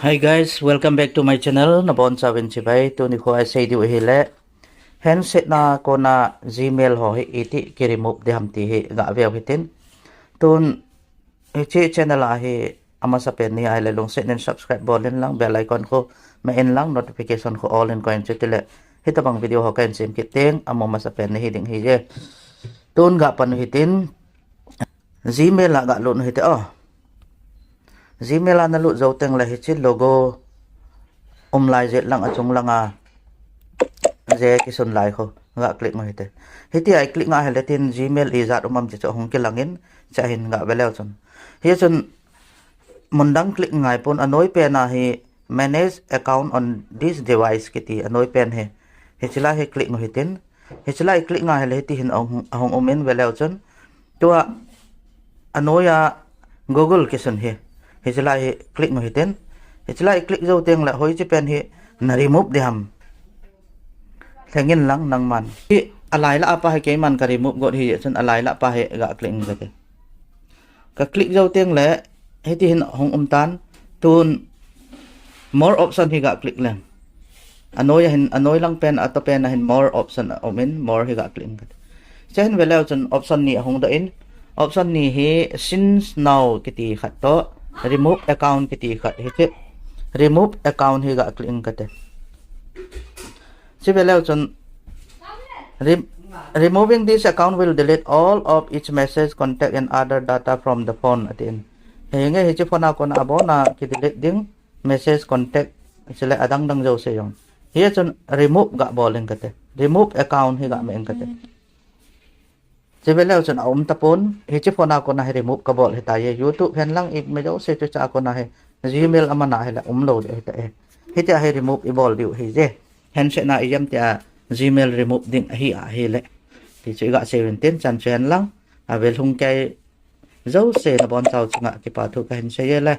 Hi guys, welcome back to my channel. Nabon sa bin si bay to ni ko ay say di hile. Handset na ko na Gmail ho iti ki remove de hamti hi ga veo hitin. Tun chi channel a hi ama sa pen ni ay lalong set nen subscribe button lang bell icon ko main lang notification ko all in ko chitile. Hita bang video ho kan sim kiteng amo masa pen ni hiding hi je. Tun ga pan hitin Gmail la ga lo no hite Gmail na lu zau teng la hi chi logo lai zet lang achung lang je ki sun lai kho nga click ma hite hiti ai click nga hele tin Gmail i zat umam che hong ki langin cha hin nga beleu chun hi chun mundang click ngai pon anoi pe na hi manage account on this device kiti anoi pen he hi chila he click ngo hitin hi chila click nga hele ti hin hong umen beleu chun tua anoya Google ki sun he hi chila he click ngo hitin hi chila click zo teng la hoi chi pen hi na remove de ham thengin lang nang man hi alai la apa hai ke man ka remove god hi chun alai la pa he ga click ga ke ka click zo teng le he ti hin hong tan tun more option hi ga click lang anoi lang pen ato pen na hin more option omen more hi ga click ga chen veleu chun option ni hong da in option ni hi since now kiti khat to remove account kiti khat hi che remove account hi ga click ga te si veleu chun removing this account will delete all of its message contact and other data from the phone atin henge hi chi phone ko na abo na ki delete ding message contact sele adang dang jo se yong hi chun remove ga boling kate remove account hi ga men kate si veleu chun tapon hi chi phone ko na hi remove ka bol hi ta ye YouTube hen lang i me jo se chu cha ko na he Gmail amana he la lo de ta e hi ta hi remove i bol diu hi je hen se na yam ta Gmail remove ding hi hi le thì chỉ gọi xe tiền chăn chen lắm về hung cây dấu xe là bọn tàu chừng ngạ cái bảo thủ cái hình xe le